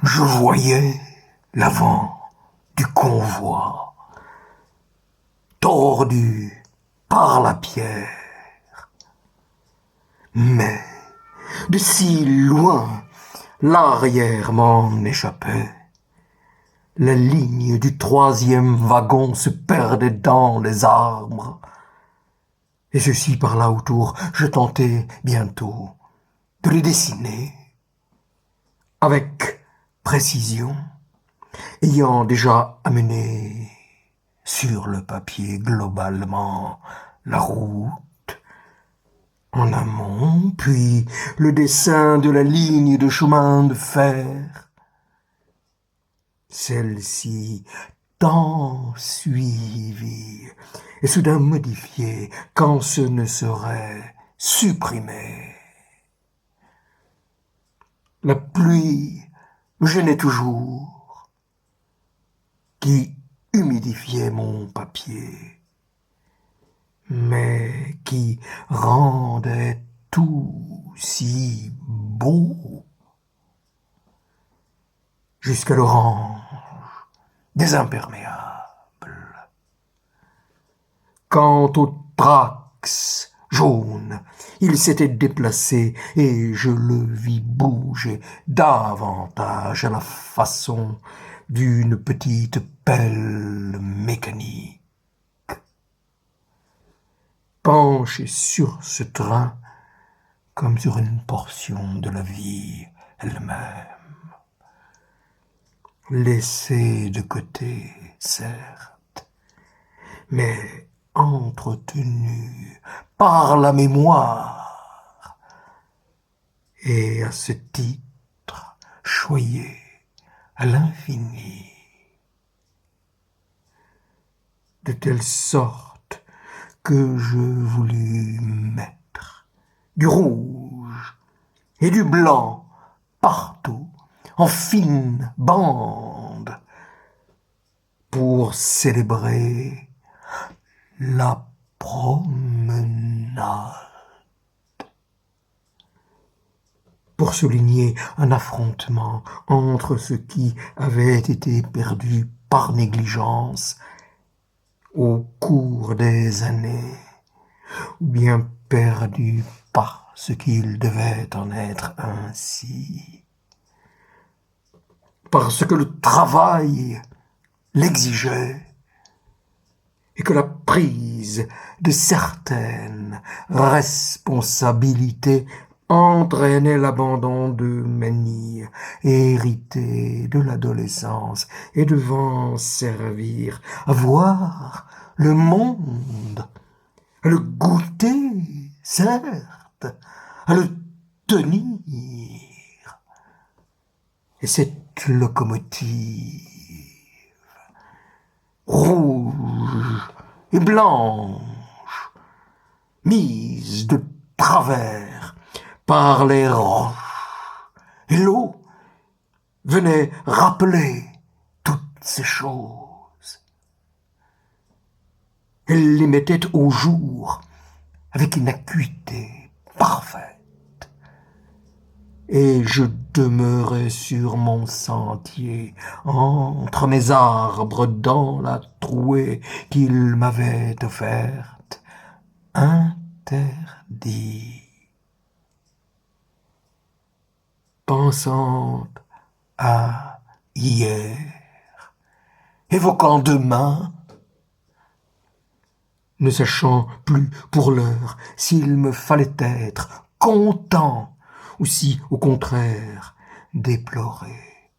Je voyais l'avant du convoi, tordu par la pierre. Mais de si loin, l'arrière m'en échappait. La ligne du troisième wagon se perdait dans les arbres. Et ceci par là autour, je tentais bientôt de les dessiner avec précision, ayant déjà amené sur le papier globalement la route en amont, puis le dessin de la ligne de chemin de fer. Celle-ci tant suivie et soudain modifiée quand ce ne serait supprimé. La pluie me gênait toujours, qui humidifiait mon papier, mais qui rendait tout si beau, jusqu'à l'orange des imperméables. Quant au trax jaune, il s'était déplacé et je le vis bouger davantage à la façon d'une petite pelle mécanique. Penché sur ce train comme sur une portion de la vie elle-même. Laissé de côté, certes, mais entretenu par la mémoire, et à ce titre choyé à l'infini, de telle sorte que je voulus mettre du rouge et du blanc partout, en fine bande, pour célébrer la promenade. Pour souligner un affrontement entre ce qui avait été perdu par négligence au cours des années, ou bien perdu parce qu'il devait en être ainsi, parce que le travail l'exigeait, et que la prise de certaines responsabilités entraînait l'abandon de manies héritées de l'adolescence et devant servir à voir le monde, à le goûter, certes, à le tenir. Et cette locomotive rouge et blanche, mise de travers par les roches, et l'eau venait rappeler toutes ces choses. Elle les mettait au jour avec une acuité parfaite. Et je demeurais sur mon sentier, entre mes arbres, dans la trouée qu'il m'avait offerte, interdit. Pensant à hier, évoquant demain, ne sachant plus pour l'heure s'il me fallait être content ou si, au contraire, déplorer,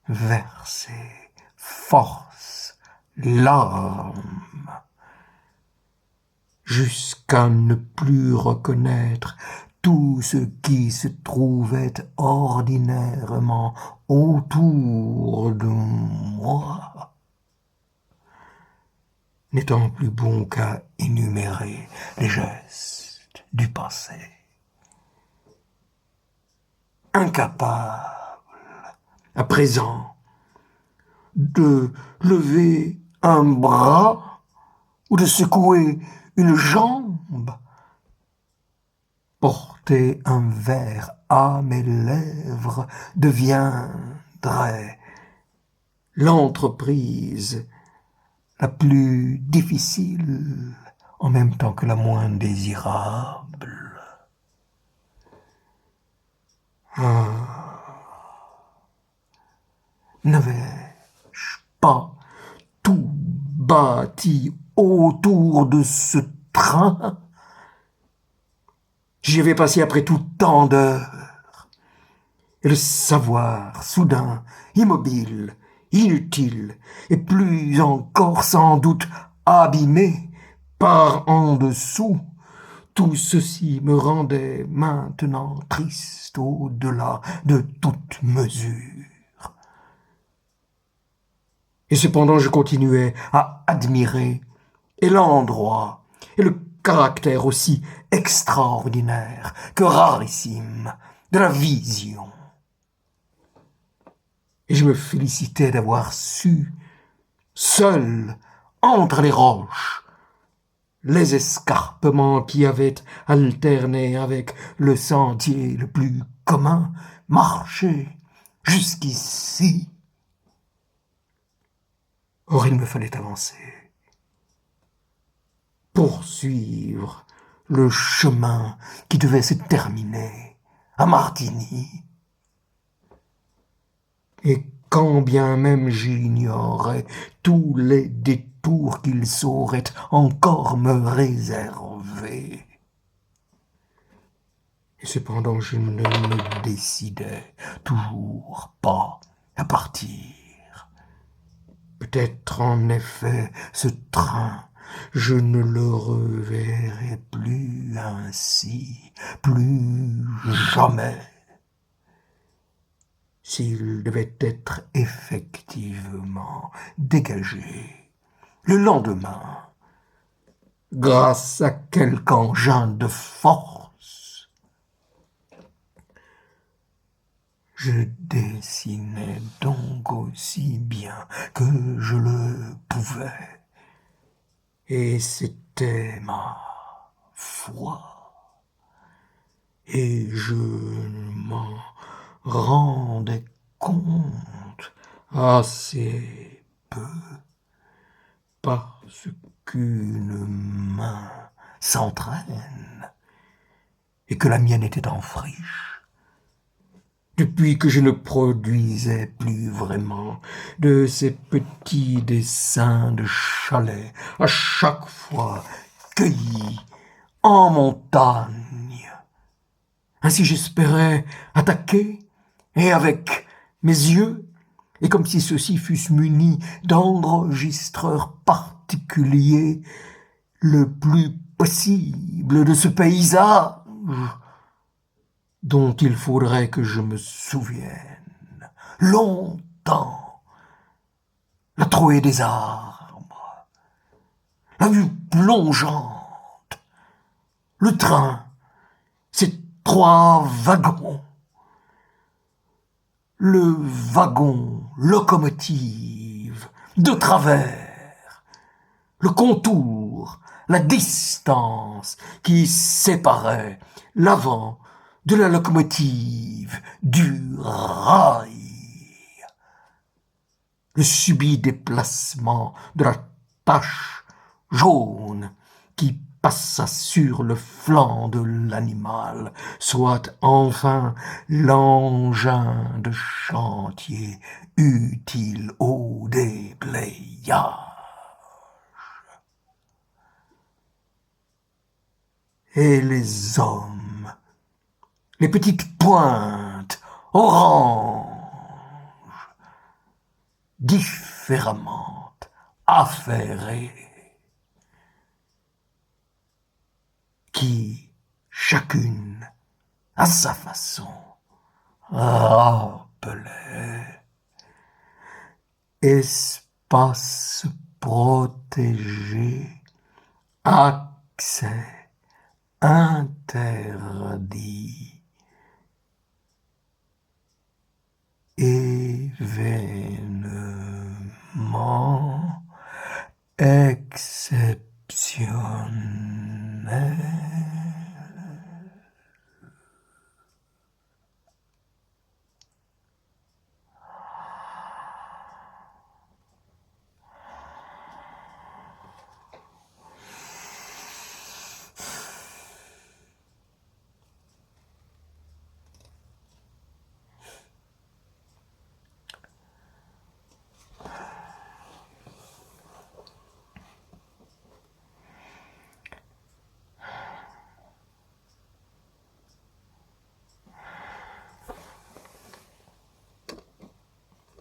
verser, force, larmes, jusqu'à ne plus reconnaître tout ce qui se trouvait ordinairement autour de moi, n'étant plus bon qu'à énumérer les gestes du passé. Incapable, à présent, de lever un bras ou de secouer une jambe, porter un verre à mes lèvres devient traits l'entreprise la plus difficile en même temps que la moins désirable. N'avais-je pas tout bâti autour de ce train? J'y avais passé après tout tant d'heures, et le savoir, soudain, immobile, inutile, et plus encore sans doute abîmé par en dessous, tout ceci me rendait maintenant triste au-delà de toute mesure. Et cependant je continuais à admirer, et l'endroit, et le caractère aussi extraordinaire que rarissime de la vision. Et je me félicitais d'avoir su, seul, entre les roches, les escarpements qui avaient alterné avec le sentier le plus commun, marcher jusqu'ici. Or il me fallait avancer, poursuivre le chemin qui devait se terminer à Martigny. Et quand bien même j'ignorais tous les détours qu'il saurait encore me réserver. Et cependant je ne me décidais toujours pas à partir. Peut-être en effet ce train, je ne le reverrai plus ainsi, plus jamais. S'il devait être effectivement dégagé le lendemain, grâce à quelque engin de force, je dessinais donc aussi bien que je le pouvais, et c'était ma foi, et je m'en rendais compte assez peu, parce qu'une main s'entraîne et que la mienne était en friche. Depuis que je ne produisais plus vraiment de ces petits dessins de chalet, à chaque fois cueillis en montagne. Ainsi j'espérais attaquer, et avec mes yeux, et comme si ceux-ci fussent munis d'enregistreurs particuliers, le plus possible de ce paysage dont il faudrait que je me souvienne longtemps. La trouée des arbres, la vue plongeante, le train, ses 3 wagons, le wagon locomotive de travers, le contour, la distance qui séparait l'avant de la locomotive du rail, le subit déplacement de la tache jaune qui passa sur le flanc de l'animal, soit enfin l'engin de chantier utile au déblayage. Et les hommes, les petites pointes oranges, différemment affairées, qui, chacune, à sa façon, rappelait espace protégé, accès interdit, événement exceptionnel.